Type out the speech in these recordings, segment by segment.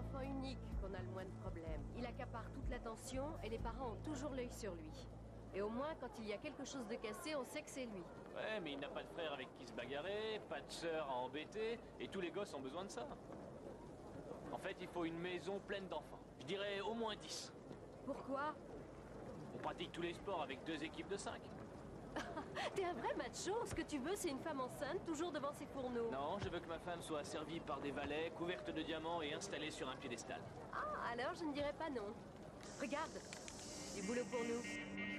l'enfant unique qu'on a le moins de problèmes. Il accapare toute l'attention et les parents ont toujours l'œil sur lui. Et au moins, quand il y a quelque chose de cassé, on sait que c'est lui. Ouais, mais il n'a pas de frère avec qui se bagarrer, pas de sœur à embêter, et tous les gosses ont besoin de ça. En fait, il faut une maison pleine d'enfants. Je dirais au moins 10. Pourquoi? On pratique tous les sports avec 2 équipes de 5. T'es un vrai macho. Ce que tu veux, c'est une femme enceinte, toujours devant ses fourneaux. Non, je veux que ma femme soit servie par des valets, couverte de diamants et installée sur un piédestal. Ah, alors je ne dirais pas non. Regarde, du boulot pour nous.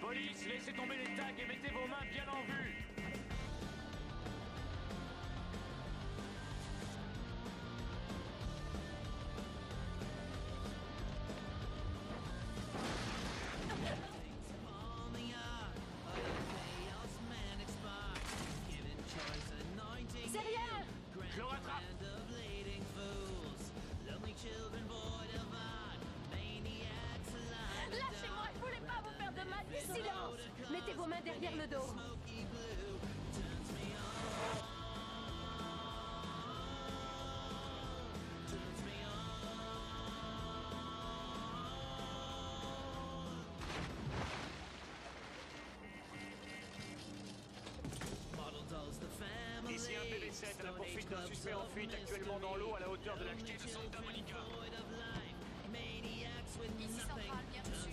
Police, laissez tomber les tags et mettez vos mains bien en vue. C'est rien! Je le rattrape! Lâchez-moi, je voulais pas vous faire de mal. Du silence! Mettez vos mains derrière le dos. Ici un PB7 à la poursuite d'un suspect en fuite actuellement dans l'eau à la hauteur de la ch'ti de Santa Monica. Ici Central, bien reçu.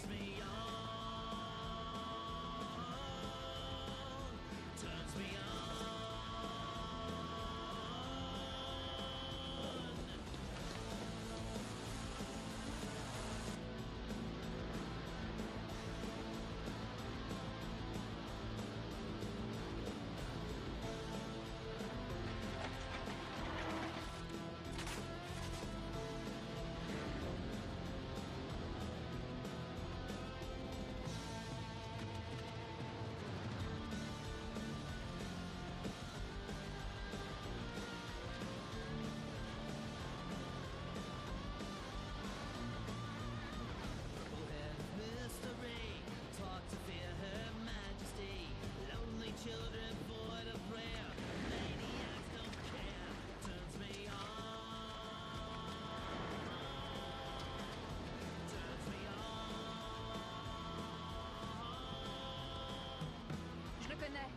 Je le connais.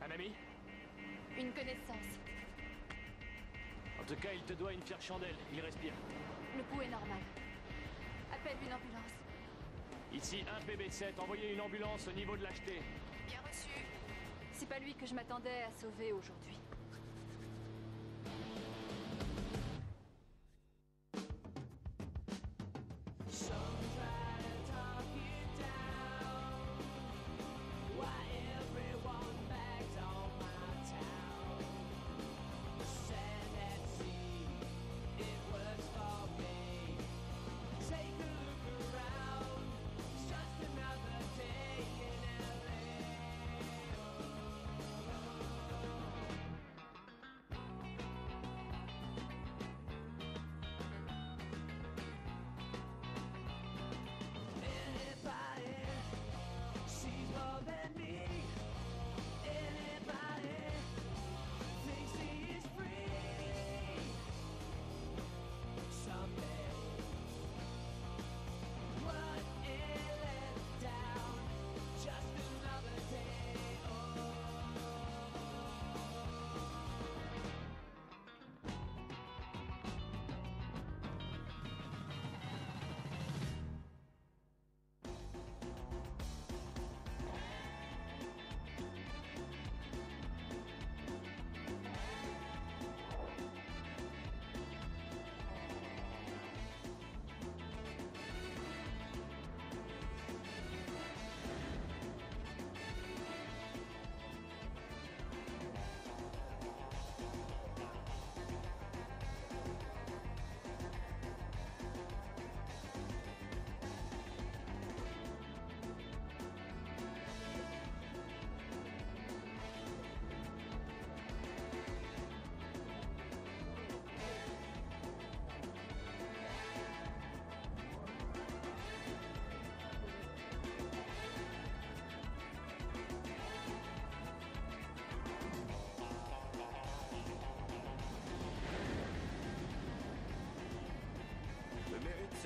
Un ami? Une connaissance. En tout cas, il te doit une fière chandelle. Il respire. Le pouls est normal. Appelle une ambulance. Ici un PB7. Envoyez une ambulance au niveau de l'acheté. Bien reçu. C'est pas lui que je m'attendais à sauver aujourd'hui.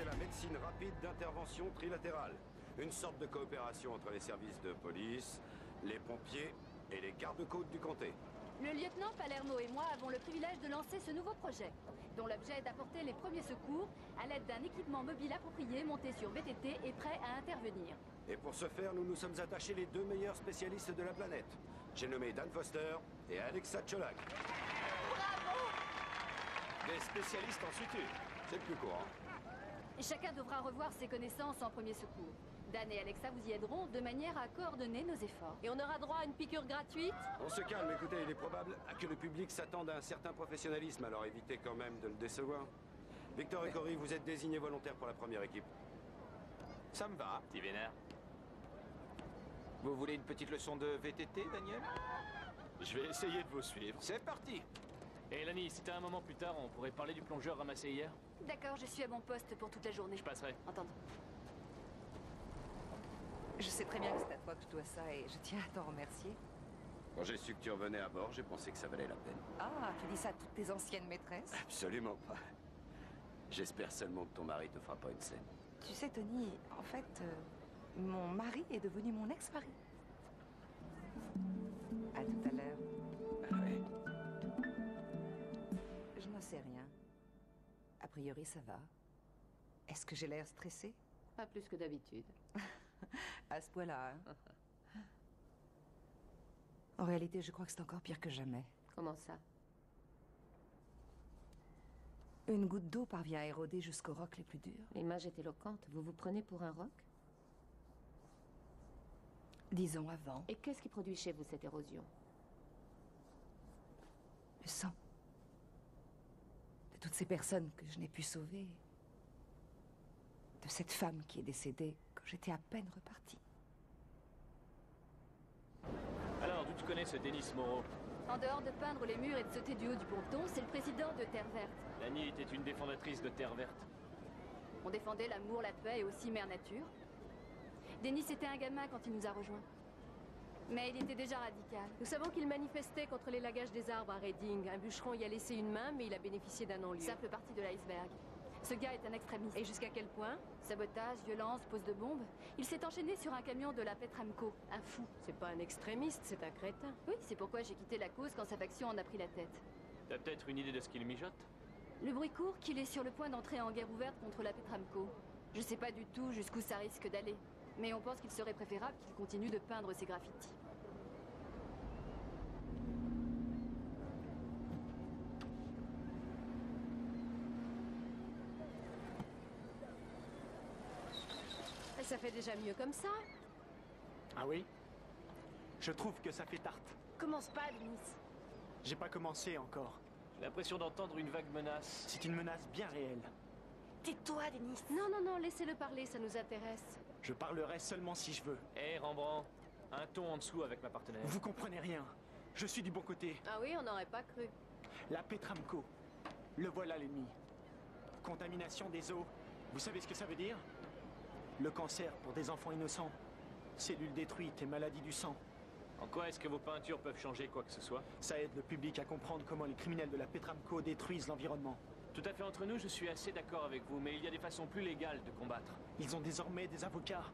la médecine rapide d'intervention trilatérale. Une sorte de coopération entre les services de police, les pompiers et les gardes-côtes du comté. Le lieutenant Palermo et moi avons le privilège de lancer ce nouveau projet, dont l'objet est d'apporter les premiers secours à l'aide d'un équipement mobile approprié monté sur VTT et prêt à intervenir. Et pour ce faire, nous nous sommes attachés les deux meilleurs spécialistes de la planète. J'ai nommé Dan Foster et Alexa Cholak. Bravo! Des spécialistes en suture. C'est le plus courant. Chacun devra revoir ses connaissances en premier secours. Dan et Alexa vous y aideront de manière à coordonner nos efforts. Et on aura droit à une piqûre gratuite? On se calme, écoutez, il est probable que le public s'attende à un certain professionnalisme, alors évitez quand même de le décevoir. Victor et Cory, vous êtes désignés volontaires pour la première équipe. Ça me va. Petit vénère. Vous voulez une petite leçon de VTT, Daniel? Je vais essayer de vous suivre. C'est parti. Et Lani, si t'as un moment plus tard, on pourrait parler du plongeur ramassé hier? D'accord, je suis à mon poste pour toute la journée. Je passerai. Entendu. Je sais très bien que c'est à toi que je dois ça et je tiens à t'en remercier. Quand j'ai su que tu revenais à bord, j'ai pensé que ça valait la peine. Ah, tu dis ça à toutes tes anciennes maîtresses? Absolument pas. J'espère seulement que ton mari te fera pas une scène. Tu sais, Tony, en fait, mon mari est devenu mon ex-mari. À tout à l'heure. Ah ouais. Je n'en sais rien. A priori, ça va. Est-ce que j'ai l'air stressée? Pas plus que d'habitude. À ce point-là, hein? En réalité, je crois que c'est encore pire que jamais. Comment ça? Une goutte d'eau parvient à éroder jusqu'aux rocs les plus durs. L'image est éloquente. Vous vous prenez pour un roc? Disons avant. Et qu'est-ce qui produit chez vous cette érosion? Le sang. De toutes ces personnes que je n'ai pu sauver. De cette femme qui est décédée quand j'étais à peine repartie. Alors, d'où tu connais ce Denis Moreau? En dehors de peindre les murs et de sauter du haut du ponton, c'est le président de Terre Verte. Lani était une des fondatrices de Terre Verte. On défendait l'amour, la paix et aussi Mère Nature. Denis était un gamin quand il nous a rejoints. Mais il était déjà radical. Nous savons qu'il manifestait contre l'élagage des arbres à Reading. Un bûcheron y a laissé une main, mais il a bénéficié d'un non-lieu. Simple partie de l'iceberg. Ce gars est un extrémiste. Et jusqu'à quel point? Sabotage, violence, pose de bombes. Il s'est enchaîné sur un camion de la Petramco. Un fou. C'est pas un extrémiste, c'est un crétin. Oui, c'est pourquoi j'ai quitté la cause quand sa faction en a pris la tête. T'as peut-être une idée de ce qu'il mijote? Le bruit court qu'il est sur le point d'entrer en guerre ouverte contre la Petramco. Je sais pas du tout jusqu'où ça risque d'aller. Mais on pense qu'il serait préférable qu'il continue de peindre ses graffitis. Ça fait déjà mieux comme ça. Ah oui? Je trouve que ça fait tarte. Commence pas, Denis. J'ai pas commencé encore. J'ai l'impression d'entendre une vague menace. C'est une menace bien réelle. Tais-toi, Denis. Non, non, non, laissez-le parler, ça nous intéresse. Je parlerai seulement si je veux. Hé, Rembrandt, un ton en dessous avec ma partenaire. Vous comprenez rien. Je suis du bon côté. Ah oui, on n'aurait pas cru. La Petramco. Le voilà l'ennemi. Contamination des eaux. Vous savez ce que ça veut dire? Le cancer pour des enfants innocents. Cellules détruites et maladies du sang. En quoi est-ce que vos peintures peuvent changer quoi que ce soit? Ça aide le public à comprendre comment les criminels de la Petramco détruisent l'environnement. Tout à fait entre nous, je suis assez d'accord avec vous, mais il y a des façons plus légales de combattre. Ils ont désormais des avocats.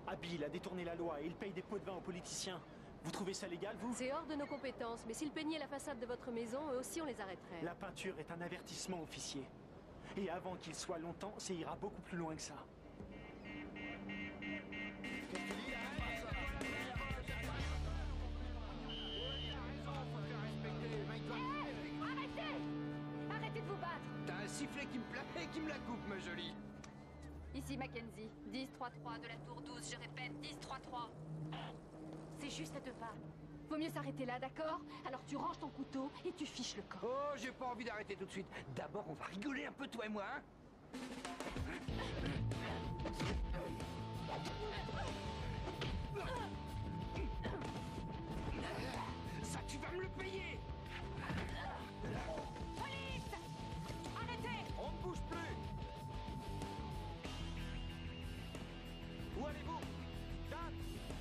Habiles à détourner la loi et ils payent des pots de vin aux politiciens. Vous trouvez ça légal, vous? C'est hors de nos compétences, mais s'ils peignaient la façade de votre maison, eux aussi on les arrêterait. La peinture est un avertissement, officier. Et avant qu'il soit longtemps, ça ira beaucoup plus loin que ça. Arrêtez de vous battre! T'as un sifflet qui me plaît et qui me la coupe, ma jolie. Ici Mackenzie, 10-3-3 de la tour 12, je répète, 10-3-3. C'est juste à 2 pas. Vaut mieux s'arrêter là, d'accord? Alors tu ranges ton couteau et tu fiches le corps. Oh, j'ai pas envie d'arrêter tout de suite. D'abord, on va rigoler un peu, toi et moi, hein? Ça, tu vas me le payer! Police! Arrêtez! On ne bouge plus! Où allez-vous? Dan,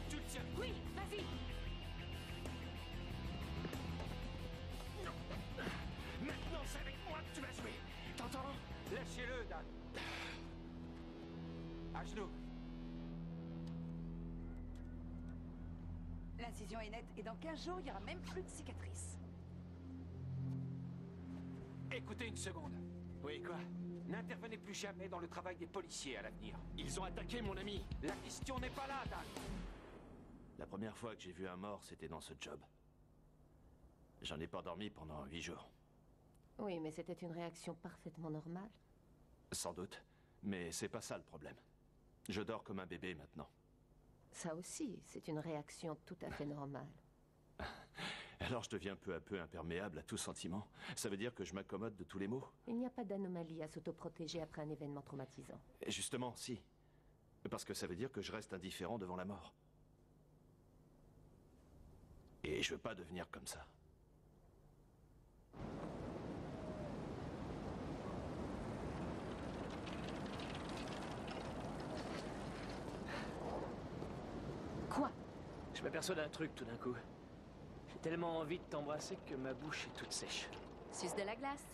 tu le tiens. Oui, vas-y! Maintenant, c'est avec moi que tu vas jouer. T'entends? Lâchez-le, Dan. À genoux. L'incision est nette et dans 15 jours, il n'y aura même plus de cicatrices. Écoutez une seconde. Oui, quoi? N'intervenez plus jamais dans le travail des policiers à l'avenir. Ils ont attaqué mon ami. La question n'est pas là, Dan. La première fois que j'ai vu un mort, c'était dans ce job. J'en ai pas dormi pendant 8 jours. Oui, mais c'était une réaction parfaitement normale. Sans doute. Mais c'est pas ça le problème. Je dors comme un bébé maintenant. Ça aussi, c'est une réaction tout à fait normale. Alors je deviens peu à peu imperméable à tout sentiment. Ça veut dire que je m'accommode de tous les maux? Il n'y a pas d'anomalie à s'autoprotéger après un événement traumatisant. Et justement, si. Parce que ça veut dire que je reste indifférent devant la mort. Et je veux pas devenir comme ça. Quoi? Je m'aperçois d'un truc tout d'un coup. J'ai tellement envie de t'embrasser que ma bouche est toute sèche. Suce de la glace.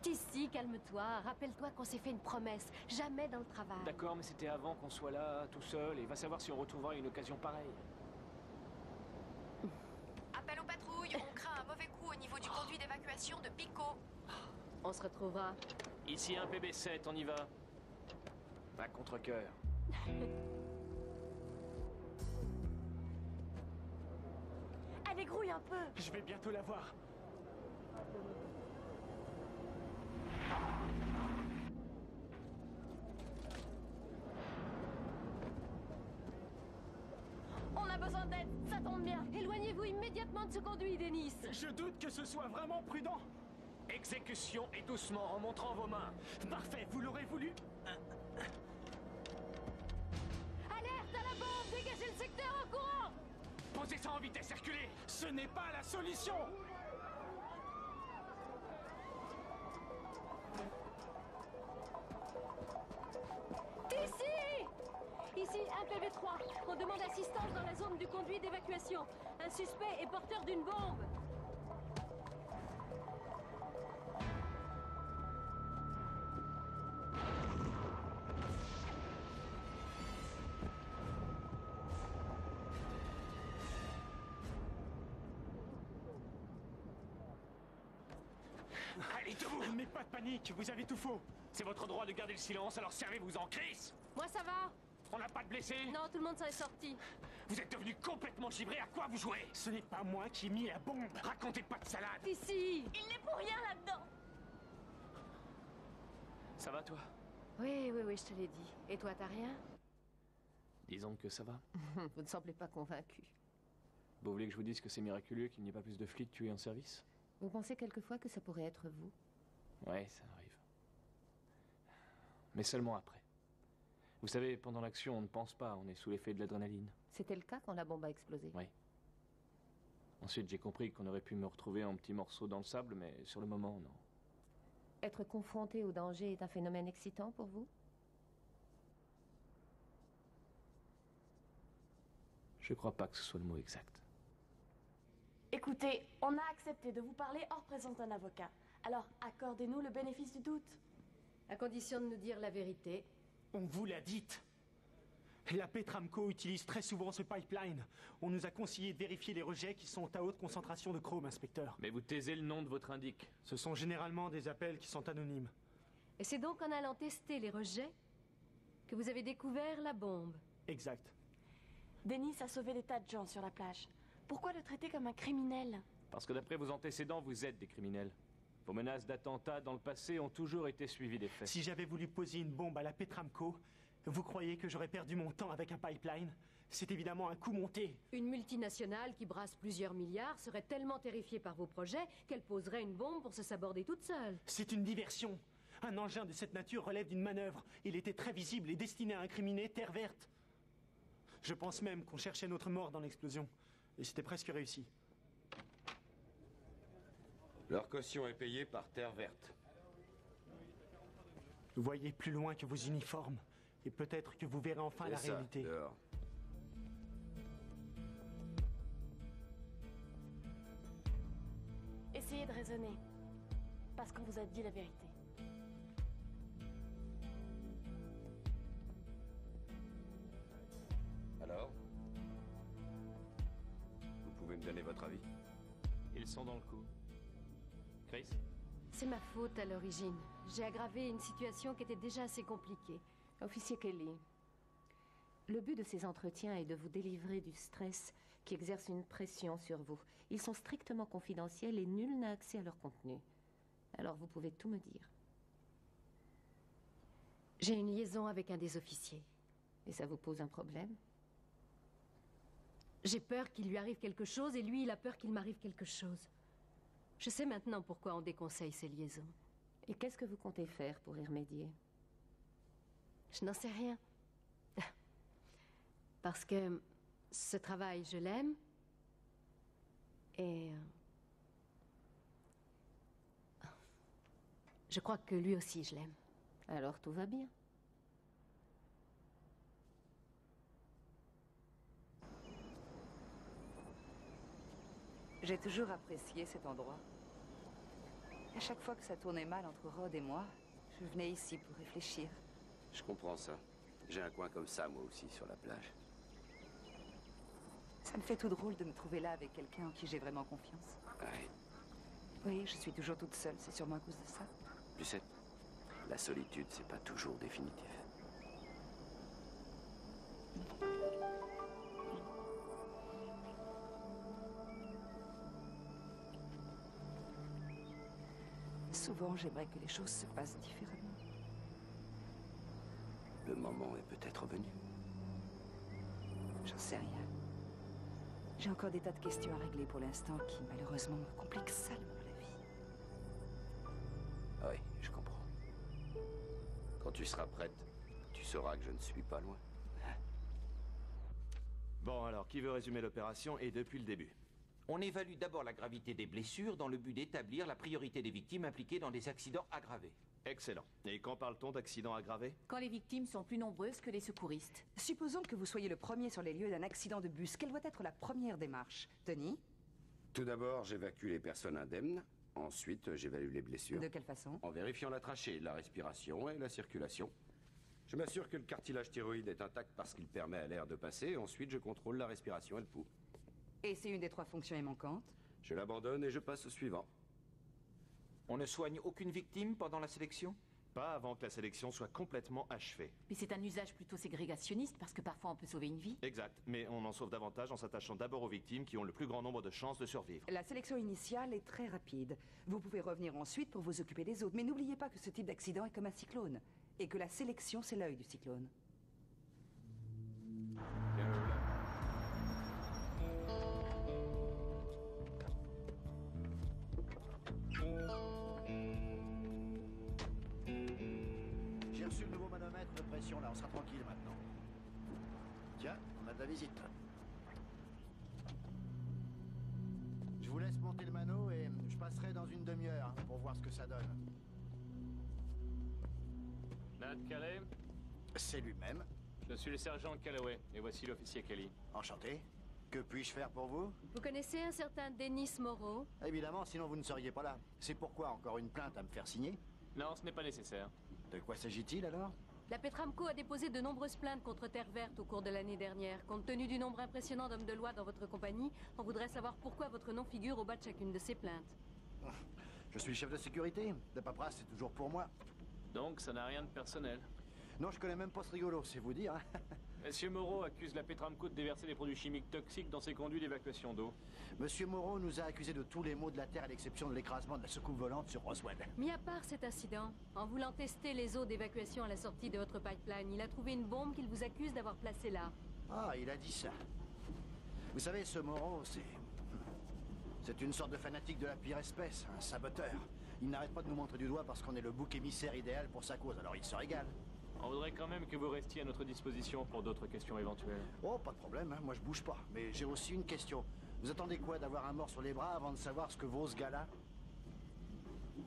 Tissy, calme-toi. Rappelle-toi qu'on s'est fait une promesse. Jamais dans le travail. D'accord, mais c'était avant qu'on soit là, tout seul, et va savoir si on retrouvera une occasion pareille. Appel aux patrouilles, on craint un mauvais coup au niveau du conduit d'évacuation de Pico. On se retrouvera. Ici un PB7, on y va. À contre-cœur. Allez, grouille un peu. Je vais bientôt la voir. On a besoin d'aide, ça tombe bien. Éloignez-vous immédiatement de ce conduit, Denis. Je doute que ce soit vraiment prudent. Exécution et doucement en montrant vos mains. Parfait, vous l'aurez voulu. Alerte à la bombe. Dégagez le secteur en courant. Posez ça en vitesse, circulez. Ce n'est pas la solution. Ici, un PV3. On demande assistance dans la zone du conduit d'évacuation. Un suspect est porteur d'une bombe. Allez, debout. Mais pas de panique, vous avez tout faux. C'est votre droit de garder le silence, alors servez-vous en crise. Moi, ça va. On n'a pas de blessés. Non, tout le monde s'en est sorti. Vous êtes devenu complètement givré, à quoi vous jouez? Ce n'est pas moi qui ai mis la bombe. Racontez pas de salade. Ici. Il n'est pour rien là-dedans. Ça va, toi? Oui, je te l'ai dit. Et toi, t'as rien? Disons que ça va. Vous ne semblez pas convaincu. Vous voulez que je vous dise que c'est miraculeux qu'il n'y ait pas plus de flics tués en service? Vous pensez quelquefois que ça pourrait être vous? Ouais, ça arrive. Mais seulement après. Vous savez, pendant l'action, on ne pense pas, on est sous l'effet de l'adrénaline. C'était le cas quand la bombe a explosé. Oui. Ensuite, j'ai compris qu'on aurait pu me retrouver en petits morceaux dans le sable, mais sur le moment, non. Être confronté au danger est un phénomène excitant pour vous? Je crois pas que ce soit le mot exact. Écoutez, on a accepté de vous parler hors présence d'un avocat. Alors, accordez-nous le bénéfice du doute. À condition de nous dire la vérité. On vous l'a dite. La Petramco utilise très souvent ce pipeline. On nous a conseillé de vérifier les rejets qui sont à haute concentration de chrome, inspecteur. Mais vous taisez le nom de votre indique. Ce sont généralement des appels qui sont anonymes. Et c'est donc en allant tester les rejets que vous avez découvert la bombe. Exact. Denis a sauvé des tas de gens sur la plage. Pourquoi le traiter comme un criminel? Parce que d'après vos antécédents, vous êtes des criminels. Vos menaces d'attentats dans le passé ont toujours été suivies des faits. Si j'avais voulu poser une bombe à la Petramco, vous croyez que j'aurais perdu mon temps avec un pipeline? C'est évidemment un coup monté. Une multinationale qui brasse plusieurs milliards serait tellement terrifiée par vos projets qu'elle poserait une bombe pour se saborder toute seule. C'est une diversion. Un engin de cette nature relève d'une manœuvre. Il était très visible et destiné à incriminer Terre Verte. Je pense même qu'on cherchait notre mort dans l'explosion. Et c'était presque réussi. Leur caution est payée par Terre Verte. Vous voyez plus loin que vos uniformes. Et peut-être que vous verrez enfin la réalité. Dehors. Essayez de raisonner. Parce qu'on vous a dit la vérité. sang dans le cou. Chris? C'est ma faute à l'origine. J'ai aggravé une situation qui était déjà assez compliquée. Officier Kelly, le but de ces entretiens est de vous délivrer du stress qui exerce une pression sur vous. Ils sont strictement confidentiels et nul n'a accès à leur contenu. Alors vous pouvez tout me dire. J'ai une liaison avec un des officiers. Et ça vous pose un problème? J'ai peur qu'il lui arrive quelque chose et lui, il a peur qu'il m'arrive quelque chose. Je sais maintenant pourquoi on déconseille ces liaisons. Et qu'est-ce que vous comptez faire pour y remédier? Je n'en sais rien. Parce que ce travail, je l'aime. Et... je crois que lui aussi, je l'aime. Alors tout va bien. J'ai toujours apprécié cet endroit. À chaque fois que ça tournait mal entre Rod et moi, je venais ici pour réfléchir. Je comprends ça. J'ai un coin comme ça, moi aussi, sur la plage. Ça me fait tout drôle de me trouver là avec quelqu'un en qui j'ai vraiment confiance. Ouais. Oui, je suis toujours toute seule, c'est sûrement à cause de ça. Tu sais, la solitude, c'est pas toujours définitif. Souvent, j'aimerais que les choses se passent différemment. Le moment est peut-être venu. J'en sais rien. J'ai encore des tas de questions à régler pour l'instant qui, malheureusement, me compliquent salement la vie. Oui, je comprends. Quand tu seras prête, tu sauras que je ne suis pas loin. Bon, alors, qui veut résumer l'opération et depuis le début? On évalue d'abord la gravité des blessures dans le but d'établir la priorité des victimes impliquées dans des accidents aggravés. Excellent. Et quand parle-t-on d'accident aggravé? Quand les victimes sont plus nombreuses que les secouristes. Supposons que vous soyez le premier sur les lieux d'un accident de bus. Quelle doit être la première démarche? Tony? Tout d'abord, j'évacue les personnes indemnes. Ensuite, j'évalue les blessures. De quelle façon? En vérifiant la trachée, la respiration et la circulation. Je m'assure que le cartilage thyroïde est intact parce qu'il permet à l'air de passer. Ensuite, je contrôle la respiration et le pouls. Et si une des trois fonctions est manquante? Je l'abandonne et je passe au suivant. On ne soigne aucune victime pendant la sélection? Pas avant que la sélection soit complètement achevée. Mais c'est un usage plutôt ségrégationniste parce que parfois on peut sauver une vie. Exact, mais on en sauve davantage en s'attachant d'abord aux victimes qui ont le plus grand nombre de chances de survivre. La sélection initiale est très rapide. Vous pouvez revenir ensuite pour vous occuper des autres. Mais n'oubliez pas que ce type d'accident est comme un cyclone. Et que la sélection, c'est l'œil du cyclone. J'ai reçu le nouveau manomètre de pression, là, on sera tranquille maintenant. Tiens, on a de la visite. Je vous laisse monter le mano et je passerai dans une demi-heure pour voir ce que ça donne. Nat Calais? C'est lui-même. Je suis le sergent Calloway, et voici l'officier Kelly. Enchanté. Que puis-je faire pour vous? Vous connaissez un certain Dennis Moreau? Évidemment, sinon vous ne seriez pas là. C'est pourquoi encore une plainte à me faire signer? Non, ce n'est pas nécessaire. De quoi s'agit-il alors? La Petramco a déposé de nombreuses plaintes contre Terre Verte au cours de l'année dernière. Compte tenu du nombre impressionnant d'hommes de loi dans votre compagnie, on voudrait savoir pourquoi votre nom figure au bas de chacune de ces plaintes. Je suis chef de sécurité. La paperasse, c'est toujours pour moi. Donc, ça n'a rien de personnel. Non, je connais même pas ce rigolo, c'est vous dire. Hein. Monsieur Moreau accuse la Petramco de déverser des produits chimiques toxiques dans ses conduits d'évacuation d'eau. Monsieur Moreau nous a accusés de tous les maux de la Terre à l'exception de l'écrasement de la soucoupe volante sur Roswell. Mis à part cet incident, en voulant tester les eaux d'évacuation à la sortie de votre pipeline, il a trouvé une bombe qu'il vous accuse d'avoir placée là. Ah, il a dit ça. Vous savez, ce Moreau, c'est une sorte de fanatique de la pire espèce, un saboteur. Il n'arrête pas de nous montrer du doigt parce qu'on est le bouc émissaire idéal pour sa cause, alors il se régale. On voudrait quand même que vous restiez à notre disposition pour d'autres questions éventuelles. Oh, pas de problème, hein. Moi je bouge pas. Mais j'ai aussi une question. Vous attendez quoi, d'avoir un mort sur les bras avant de savoir ce que vaut ce gars-là?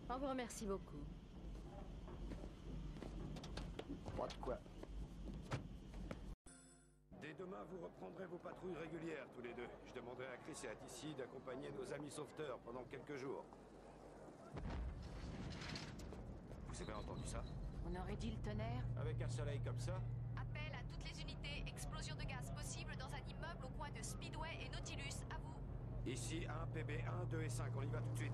On vous remercie beaucoup. Pas de quoi. Dès demain, vous reprendrez vos patrouilles régulières, tous les deux. Je demanderai à Chris et à Tissy d'accompagner nos amis sauveteurs pendant quelques jours. Vous avez entendu ça? On aurait dit le tonnerre. Avec un soleil comme ça? Appel à toutes les unités. Explosion de gaz possible dans un immeuble au coin de Speedway et Nautilus. À vous. Ici 1, PB 1, 2 et 5, on y va tout de suite.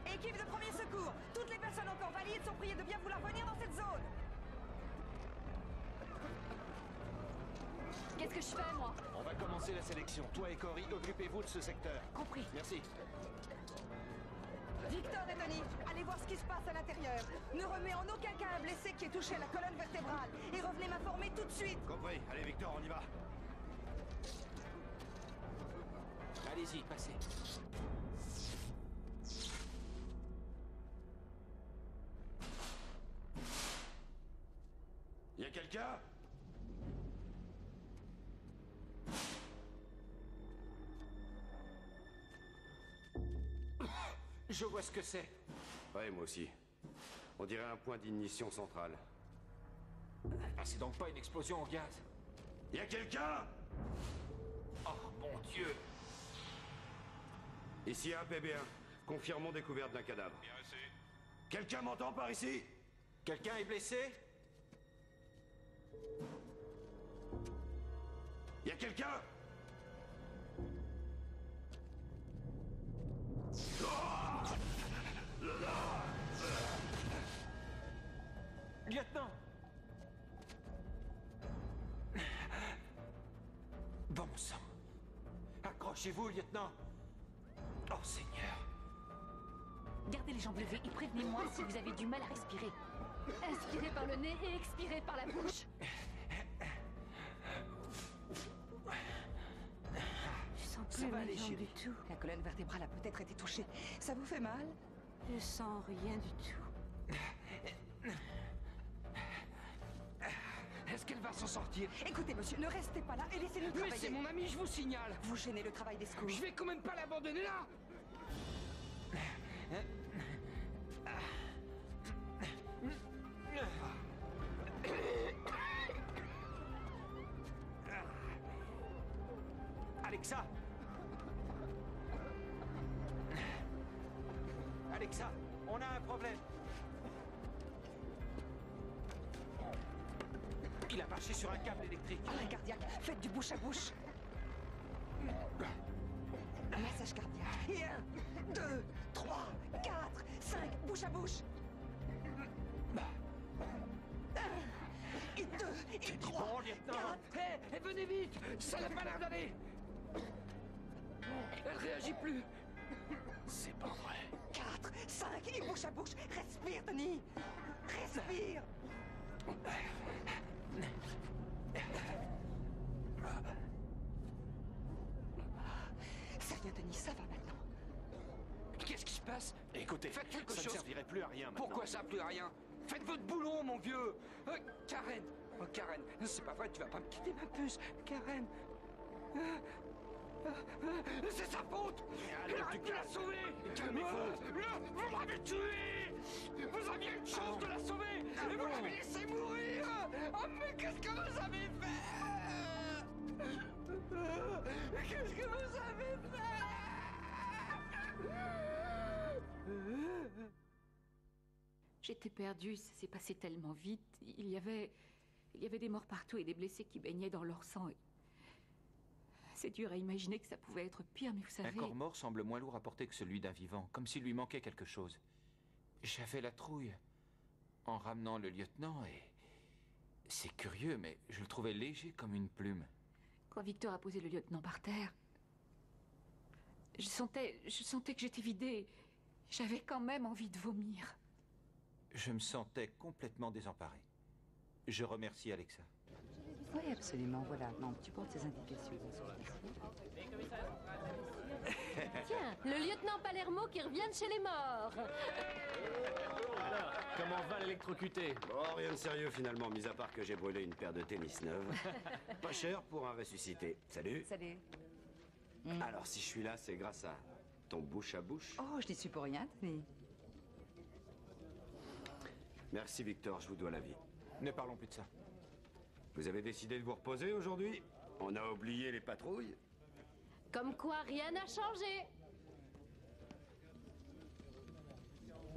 Équipe de premier secours, toutes les personnes encore valides sont priées de bien vouloir venir dans cette zone. Qu'est-ce que je fais, moi? On va commencer la sélection. Toi et Cory, occupez-vous de ce secteur. Compris. Merci. Victor et Tony, allez voir ce qui se passe à l'intérieur. Ne remets en aucun cas un blessé qui est touché à la colonne vertébrale. Et revenez m'informer tout de suite. Compris. Allez, Victor, on y va. Allez-y, passez. Y a quelqu'un? Je vois ce que c'est. Ouais, moi aussi. On dirait un point d'ignition central. Ah, c'est donc pas une explosion au gaz. Y a quelqu'un? Oh, mon Dieu. Ici 1, PB1. Confirmons découverte d'un cadavre. Bien reçu. Quelqu'un m'entend par ici? Quelqu'un est blessé? Y a quelqu'un? Lieutenant! Bon sang. Accrochez-vous, lieutenant. Oh, Seigneur. Gardez les jambes levées et prévenez-moi si vous avez du mal à respirer. Inspirez par le nez et expirez par la bouche. Je sens plus Ça va mes aller, jambes chérie. du tout. La colonne vertébrale a peut-être été touchée. Ça vous fait mal? Je sens rien du tout. Est-ce qu'elle va s'en sortir? Écoutez, monsieur, ne restez pas là et laissez-nous travailler. Mais c'est mon ami, je vous signale. Vous gênez le travail des secours. Je vais quand même pas l'abandonner là. Alexa! Alexa, on a un problème. Il a marché sur un câble électrique. Arrêt cardiaque, faites du bouche à bouche. Massage cardiaque. Et 1, 2, 3, 4, 5, bouche à bouche. 1, et 2, et 3, Bon, lieutenant. Hé, venez vite. Ça n'a pas l'air d'aller. Elle réagit plus. C'est pas vrai. 4, 5 et bouche à bouche. Respire, Tony. Respire. C'est rien, Tony, ça va maintenant. Qu'est-ce qui se passe? Écoutez, Faites quelque ça chose. ne servirait plus à rien maintenant. Pourquoi ça plus à rien? Faites votre boulot, mon vieux. Karen. Oh, Karen, c'est pas vrai, tu vas pas me quitter, ma puce. Karen. C'est sa faute. allez, Il aurait tu pu la calmes. sauver. Calmez-vous. Vous m'avez tué. Vous aviez une chance de la sauver. Et vous l'avez laissé mourir. Oh, mais qu'est-ce que vous avez fait? Qu'est-ce que vous avez fait? J'étais perdue, ça s'est passé tellement vite. Il y avait des morts partout et des blessés qui baignaient dans leur sang. C'est dur à imaginer que ça pouvait être pire, mais vous savez... Un corps mort semble moins lourd à porter que celui d'un vivant, comme s'il lui manquait quelque chose. J'avais la trouille en ramenant le lieutenant et... C'est curieux, mais je le trouvais léger comme une plume. Quand Victor a posé le lieutenant par terre, je sentais que j'étais vidée. J'avais quand même envie de vomir. Je me sentais complètement désemparé. Je remercie Alexa. Oui, absolument, voilà. Non, tu portes ces indications. Tiens, le lieutenant Palermo qui revient de chez les morts. Alors, comment va l'électrocuté? Oh, rien de sérieux finalement, mis à part que j'ai brûlé une paire de tennis neuves. Pas cher pour un ressuscité. Salut. Salut. Alors, si je suis là, c'est grâce à ton bouche à bouche. Oh, je n'y suis pour rien, Tony. Merci Victor, je vous dois la vie. Ne parlons plus de ça. Vous avez décidé de vous reposer aujourd'hui? On a oublié les patrouilles? Comme quoi, rien n'a changé.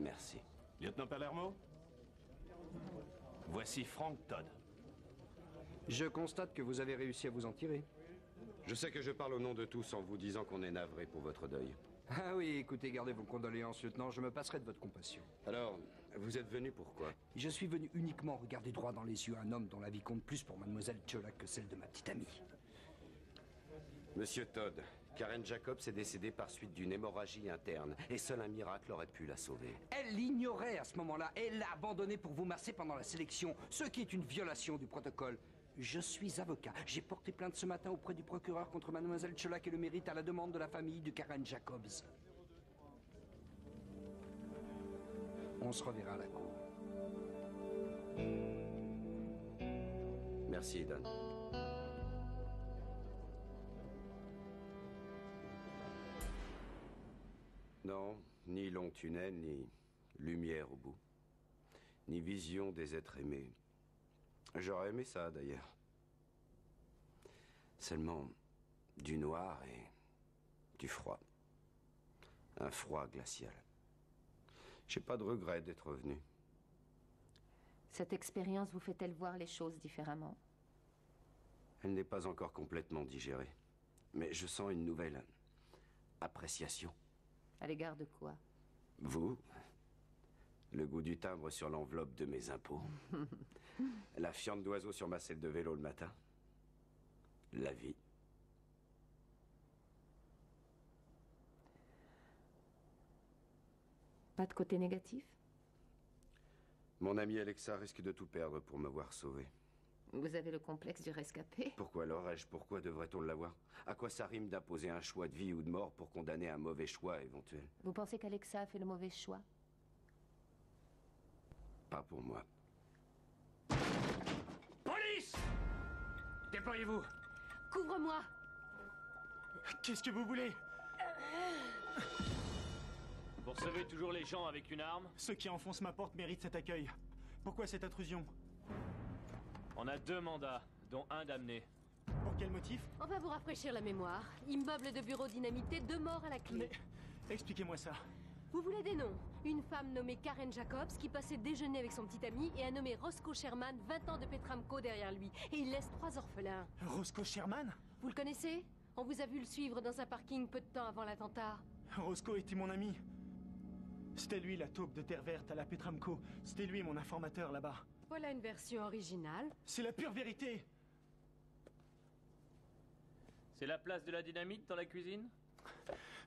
Merci. Lieutenant Palermo? Voici Frank Todd. Je constate que vous avez réussi à vous en tirer. Je sais que je parle au nom de tous en vous disant qu'on est navré pour votre deuil. Ah oui, écoutez, gardez vos condoléances, lieutenant, je me passerai de votre compassion. Alors, vous êtes venu pourquoi? Je suis venu uniquement regarder droit dans les yeux un homme dont la vie compte plus pour mademoiselle Tcholak que celle de ma petite amie. Monsieur Todd, Karen Jacobs est décédée par suite d'une hémorragie interne, et seul un miracle aurait pu la sauver. Elle l'ignorait à ce moment-là, elle l'a abandonné pour vous masser pendant la sélection, ce qui est une violation du protocole. Je suis avocat. J'ai porté plainte ce matin auprès du procureur contre mademoiselle Tcholak et le mérite à la demande de la famille de Karen Jacobs. On se reverra à la cour. Merci, Don. Non, ni long tunnel, ni lumière au bout. Ni vision des êtres aimés. J'aurais aimé ça, d'ailleurs. Seulement du noir et du froid. Un froid glacial. J'ai pas de regret d'être revenu. Cette expérience vous fait-elle voir les choses différemment? Elle n'est pas encore complètement digérée. Mais je sens une nouvelle appréciation. À l'égard de quoi? Vous, le goût du timbre sur l'enveloppe de mes impôts, la fiente d'oiseau sur ma selle de vélo le matin, la vie. Pas de côté négatif? Mon amie Alexa risque de tout perdre pour m'avoir sauvé. Vous avez le complexe du rescapé? Pourquoi l'aurais-je? Pourquoi devrait-on l'avoir? À quoi ça rime d'imposer un choix de vie ou de mort pour condamner un mauvais choix éventuel? Vous pensez qu'Alexa a fait le mauvais choix? Pas pour moi. Police! Déployez-vous! Couvre-moi! Qu'est-ce que vous voulez? Pour sauver toujours les gens avec une arme? Ceux qui enfoncent ma porte méritent cet accueil. Pourquoi cette intrusion? On a 2 mandats, dont un damné. Pour quel motif? On va vous rafraîchir la mémoire. Immeuble de bureau dynamité, 2 morts à la clé. Mais expliquez-moi ça. Vous voulez des noms? Une femme nommée Karen Jacobs qui passait déjeuner avec son petit ami et un nommé Roscoe Sherman, 20 ans de Petramco derrière lui. Et il laisse 3 orphelins. Roscoe Sherman? Vous le connaissez? On vous a vu le suivre dans un parking peu de temps avant l'attentat. Roscoe était mon ami. C'était lui la taupe de terre verte à la Petramco. C'était lui mon informateur là-bas. Voilà une version originale. C'est la pure vérité. C'est la place de la dynamite dans la cuisine?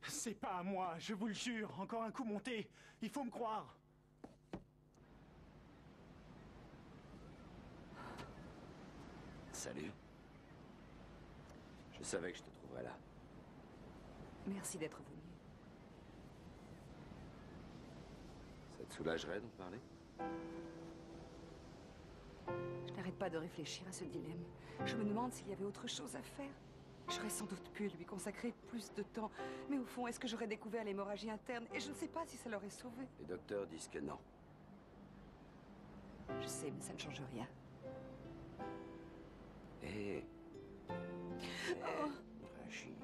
C'est pas à moi, je vous le jure. Encore un coup monté. Il faut me croire. Salut. Je savais que je te trouverais là. Merci d'être venu. Ça te soulagerait d'en parler? Je n'arrête pas de réfléchir à ce dilemme. Je me demande s'il y avait autre chose à faire. J'aurais sans doute pu lui consacrer plus de temps. Mais au fond, est-ce que j'aurais découvert l'hémorragie interne? Et je ne sais pas si ça l'aurait sauvé. Les docteurs disent que non. Je sais, mais ça ne change rien. Hé. Rachid.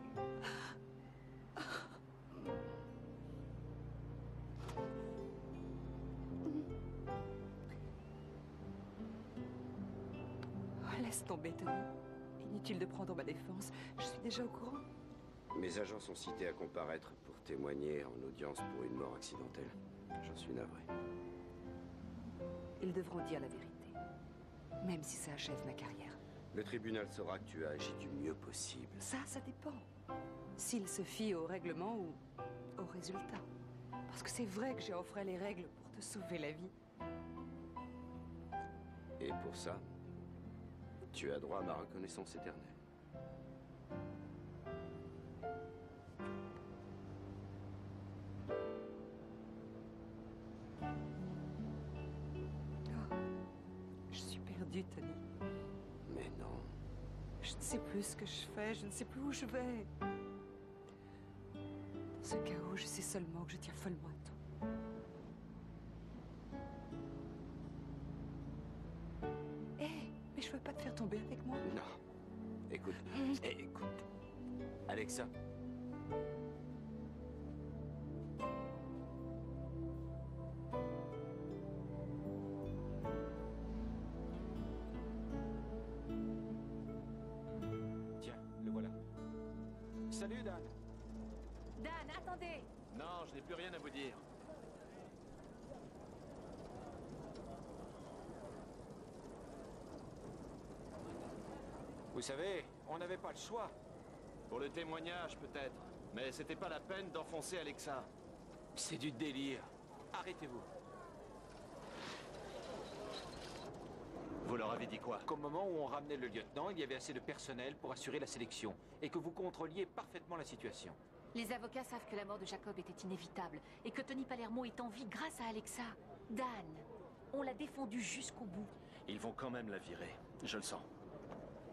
Laisse tomber, Tony. Inutile de prendre ma défense. Je suis déjà au courant. Mes agents sont cités à comparaître pour témoigner en audience pour une mort accidentelle. J'en suis navré. Ils devront dire la vérité. Même si ça achève ma carrière. Le tribunal saura que tu as agi du mieux possible. Ça dépend. S'il se fie au règlement ou au résultat. Parce que c'est vrai que j'ai offert les règles pour te sauver la vie. Et pour ça, tu as droit à ma reconnaissance éternelle. Oh, je suis perdue, Tony. Mais non. Je ne sais plus ce que je fais, je ne sais plus où je vais. Dans ce chaos, je sais seulement que je tiens follement à tout. Mais je veux pas te faire tomber avec moi. Non. Écoute. Écoute. Alexa. Salut, Dan. Dan, attendez! Non, je n'ai plus rien à vous dire. Vous savez, on n'avait pas le choix. Pour le témoignage, peut-être. Mais c'était pas la peine d'enfoncer Alexa. C'est du délire. Arrêtez-vous. Vous leur avez dit quoi? Qu'au moment où on ramenait le lieutenant, il y avait assez de personnel pour assurer la sélection. Et que vous contrôliez parfaitement la situation. Les avocats savent que la mort de Jacob était inévitable. Et que Tony Palermo est en vie grâce à Alexa. Dan, on l'a défendu jusqu'au bout. Ils vont quand même la virer. Je le sens.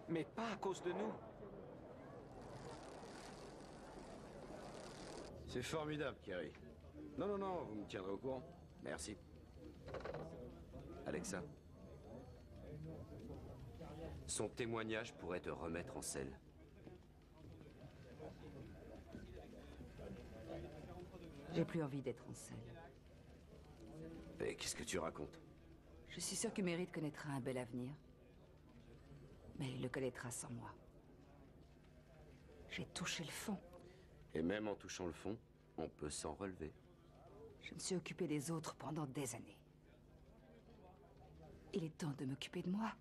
Mais pas à cause de nous. C'est formidable, Kerry. Non, non, non, vous me tiendrez au courant. Merci. Alexa. Son témoignage pourrait te remettre en selle. J'ai plus envie d'être en selle. Mais qu'est-ce que tu racontes? Je suis sûre que Meredith connaîtra un bel avenir. Mais il le connaîtra sans moi. J'ai touché le fond. Et même en touchant le fond, on peut s'en relever. Je me suis occupée des autres pendant des années. Il est temps de m'occuper de moi.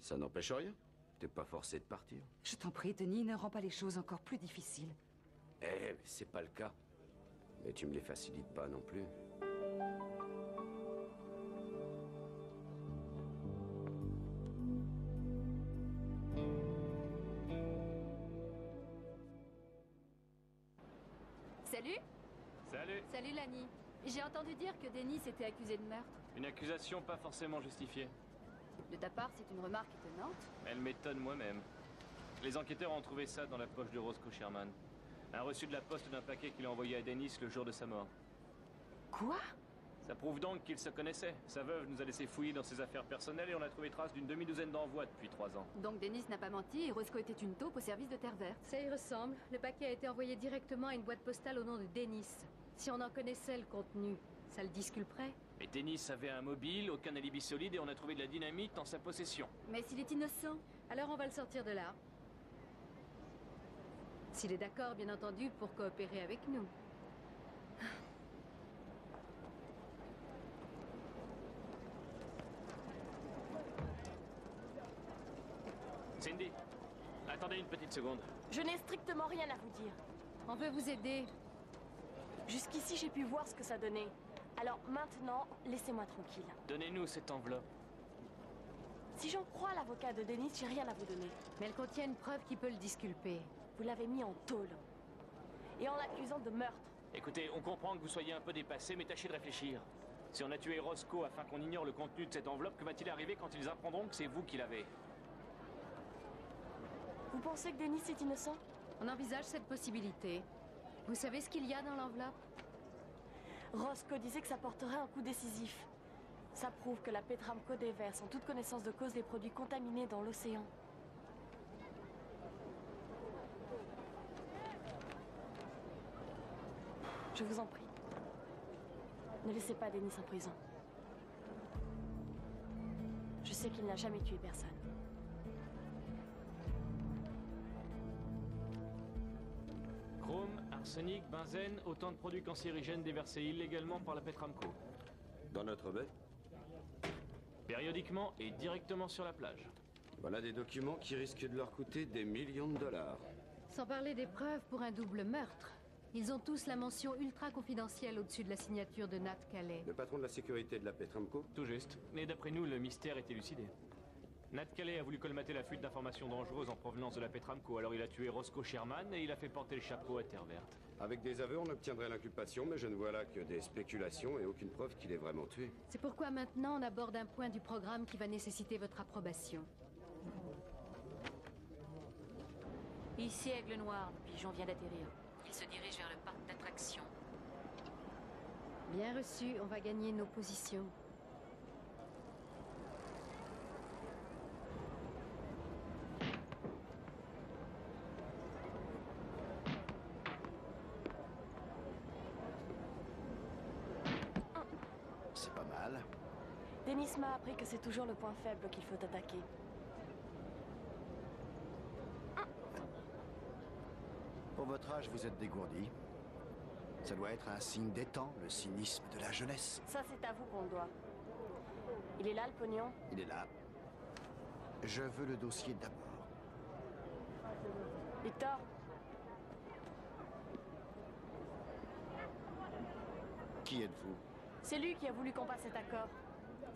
Ça n'empêche rien. T'es pas forcé de partir. Je t'en prie, Tony, ne rends pas les choses encore plus difficiles. Eh, c'est pas le cas. Mais tu me les facilites pas non plus. Salut! Salut! Salut, Lani. J'ai entendu dire que Denis était accusé de meurtre. Une accusation pas forcément justifiée. De ta part, c'est une remarque étonnante. Elle m'étonne moi-même. Les enquêteurs ont trouvé ça dans la poche de Roscoe Sherman. Un reçu de la poste d'un paquet qu'il a envoyé à Dennis le jour de sa mort. Quoi? Ça prouve donc qu'ils se connaissaient. Sa veuve nous a laissé fouiller dans ses affaires personnelles et on a trouvé trace d'une demi-douzaine d'envois depuis 3 ans. Donc Denis n'a pas menti et Roscoe était une taupe au service de Terre Verte. Ça y ressemble. Le paquet a été envoyé directement à une boîte postale au nom de Denis. Si on en connaissait le contenu, ça le disculperait. Mais Denis avait un mobile, aucun alibi solide et on a trouvé de la dynamite en sa possession. Mais s'il est innocent, alors on va le sortir de là. S'il est d'accord, bien entendu, pour coopérer avec nous. Cindy, attendez une petite seconde. Je n'ai strictement rien à vous dire. On veut vous aider. Jusqu'ici, j'ai pu voir ce que ça donnait. Alors maintenant, laissez-moi tranquille. Donnez-nous cette enveloppe. Si j'en crois l'avocat de Denis, j'ai rien à vous donner. Mais elle contient une preuve qui peut le disculper. Vous l'avez mis en tôle. Et en l'accusant de meurtre. Écoutez, on comprend que vous soyez un peu dépassé, mais tâchez de réfléchir. Si on a tué Roscoe afin qu'on ignore le contenu de cette enveloppe, que va-t-il arriver quand ils apprendront que c'est vous qui l'avez? Vous pensez que Denis est innocent? On envisage cette possibilité. Vous savez ce qu'il y a dans l'enveloppe? Roscoe disait que ça porterait un coup décisif. Ça prouve que la Petramco déverse en toute connaissance de cause des produits contaminés dans l'océan. Je vous en prie. Ne laissez pas Denis en prison. Je sais qu'il n'a jamais tué personne. Chrome, arsenic, benzène, autant de produits cancérigènes déversés illégalement par la Petramco. Dans notre baie? Périodiquement et directement sur la plage. Voilà des documents qui risquent de leur coûter des millions de dollars. Sans parler des preuves pour un double meurtre. Ils ont tous la mention ultra confidentielle au-dessus de la signature de Nat Calais. Le patron de la sécurité de la Petramco? Tout juste. Mais d'après nous, le mystère est élucidé. Nat Calais a voulu colmater la fuite d'informations dangereuses en provenance de la Petramco, alors il a tué Roscoe Sherman et il a fait porter le chapeau à Terre Verte. Avec des aveux, on obtiendrait l'inculpation, mais je ne vois là que des spéculations et aucune preuve qu'il ait vraiment tué. C'est pourquoi maintenant on aborde un point du programme qui va nécessiter votre approbation. Ici Aigle Noir, le pigeon vient d'atterrir. Il se dirige vers le parc d'attractions. Bien reçu, on va gagner nos positions. C'est pas mal. Denis m'a appris que c'est toujours le point faible qu'il faut attaquer. Pour votre âge, vous êtes dégourdi. Ça doit être un signe des temps, le cynisme de la jeunesse. Ça, c'est à vous qu'on le doit. Il est là, le pognon? Il est là. Je veux le dossier d'abord. Victor? Qui êtes-vous? C'est lui qui a voulu qu'on passe cet accord.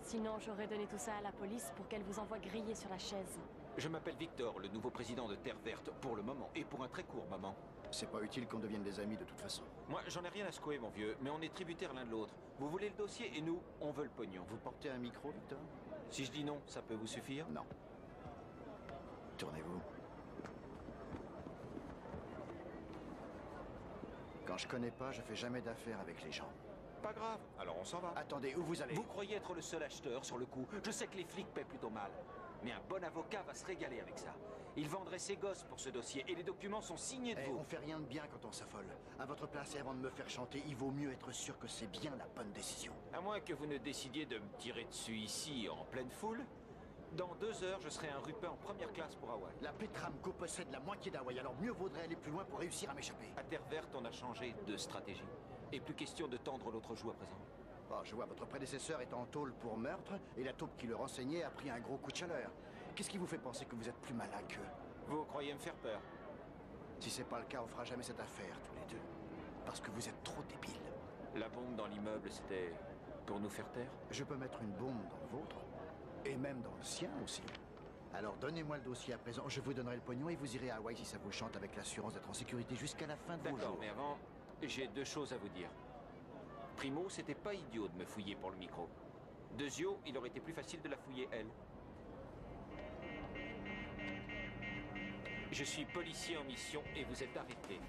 Sinon, j'aurais donné tout ça à la police pour qu'elle vous envoie griller sur la chaise. Je m'appelle Victor, le nouveau président de Terre Verte, pour le moment, et pour un très court moment. C'est pas utile qu'on devienne des amis de toute façon. Moi, j'en ai rien à secouer, mon vieux, mais on est tributaires l'un de l'autre. Vous voulez le dossier et nous, on veut le pognon. Vous portez un micro, Victor? Si je dis non, ça peut vous suffire? Non. Tournez-vous. Quand je connais pas, je fais jamais d'affaires avec les gens. Pas grave, alors on s'en va. Attendez, où vous allez? Vous croyez être le seul acheteur sur le coup? Je sais que les flics paient plutôt mal. Mais un bon avocat va se régaler avec ça. Il vendrait ses gosses pour ce dossier et les documents sont signés de vous. On fait rien de bien quand on s'affole. À votre place, et avant de me faire chanter, il vaut mieux être sûr que c'est bien la bonne décision. À moins que vous ne décidiez de me tirer dessus ici, en pleine foule. Dans 2 heures, je serai un rupin en première classe pour Hawaï. La Petramco possède la moitié d'Hawaï, alors mieux vaudrait aller plus loin pour réussir à m'échapper. À Terre Verte, on a changé de stratégie. Et plus question de tendre l'autre joue à présent. Oh, je vois, votre prédécesseur est en tôle pour meurtre, et la taupe qui le renseignait a pris un gros coup de chaleur. Qu'est-ce qui vous fait penser que vous êtes plus malin qu'eux? Vous croyez me faire peur? Si c'est pas le cas, on fera jamais cette affaire, tous les deux. Parce que vous êtes trop débiles. La bombe dans l'immeuble, c'était pour nous faire taire? Je peux mettre une bombe dans le vôtre, et même dans le sien aussi. Alors donnez-moi le dossier à présent, je vous donnerai le pognon et vous irez à Hawaï si ça vous chante avec l'assurance d'être en sécurité jusqu'à la fin de vos jours. D'accord, mais avant, j'ai 2 choses à vous dire. Primo, c'était pas idiot de me fouiller pour le micro. Deuxio, il aurait été plus facile de la fouiller, elle. Je suis policier en mission et vous êtes arrêté.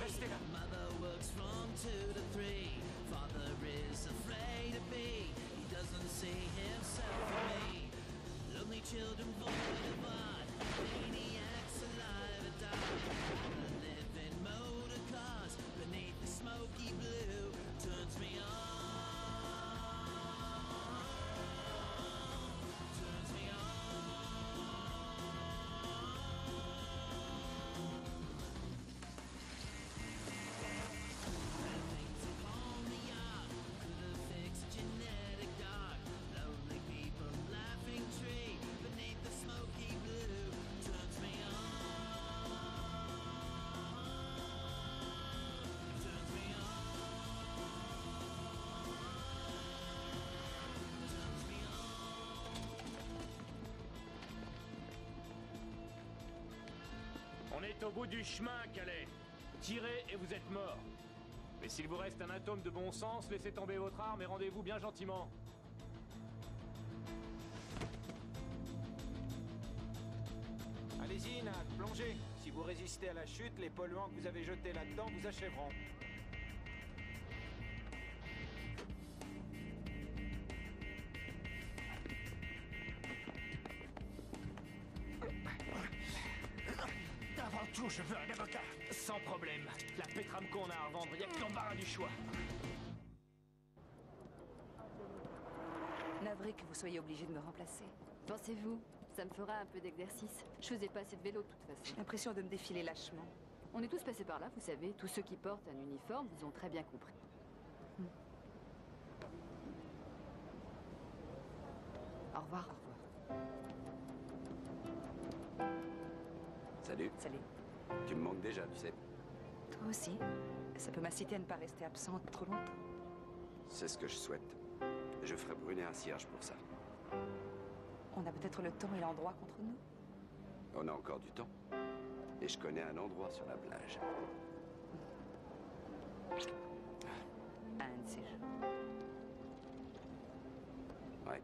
Restez là. On est au bout du chemin, Calais. Tirez et vous êtes mort. Mais s'il vous reste un atome de bon sens, laissez tomber votre arme et rendez-vous bien gentiment. Allez-y, Nat, plongez. Si vous résistez à la chute, les polluants que vous avez jetés là-dedans vous achèveront. Avant tout, je veux un avocat. Sans problème. La Petramco on a à revendre, il n'y a que l'embarras du choix. Navré que vous soyez obligé de me remplacer. Pensez-vous, ça me fera un peu d'exercice. Je faisais pas assez de vélo de toute façon. J'ai l'impression de me défiler lâchement. On est tous passés par là, vous savez. Tous ceux qui portent un uniforme vous ont très bien compris. Au revoir. Salut. Salut. Tu me manques déjà, tu sais. Toi aussi. Ça peut m'inciter à ne pas rester absente trop longtemps. C'est ce que je souhaite. Je ferai brûler un cierge pour ça. On a peut-être le temps et l'endroit contre nous. On a encore du temps. Et je connais un endroit sur la plage. Un de ces jours. Ouais.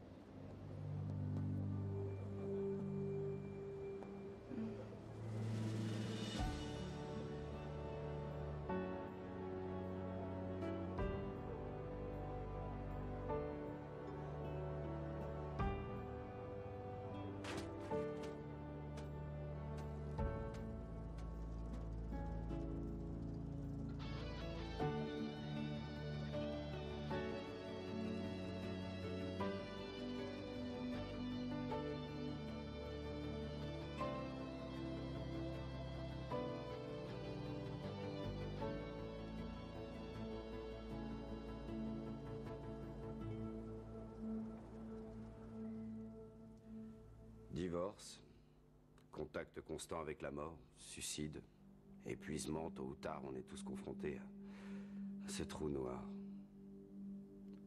Divorce, contact constant avec la mort, suicide, épuisement, tôt ou tard, on est tous confrontés à ce trou noir.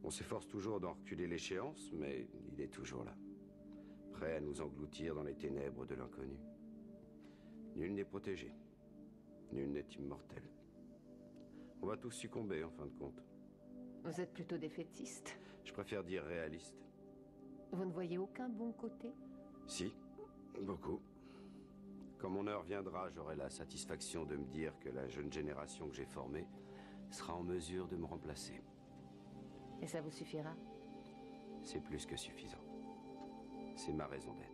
On s'efforce toujours d'en reculer l'échéance, mais il est toujours là, prêt à nous engloutir dans les ténèbres de l'inconnu. Nul n'est protégé, nul n'est immortel. On va tous succomber, en fin de compte. Vous êtes plutôt défaitiste. Je préfère dire réaliste. Vous ne voyez aucun bon côté? Si, beaucoup. Quand mon heure viendra, j'aurai la satisfaction de me dire que la jeune génération que j'ai formée sera en mesure de me remplacer. Et ça vous suffira? C'est plus que suffisant. C'est ma raison d'être.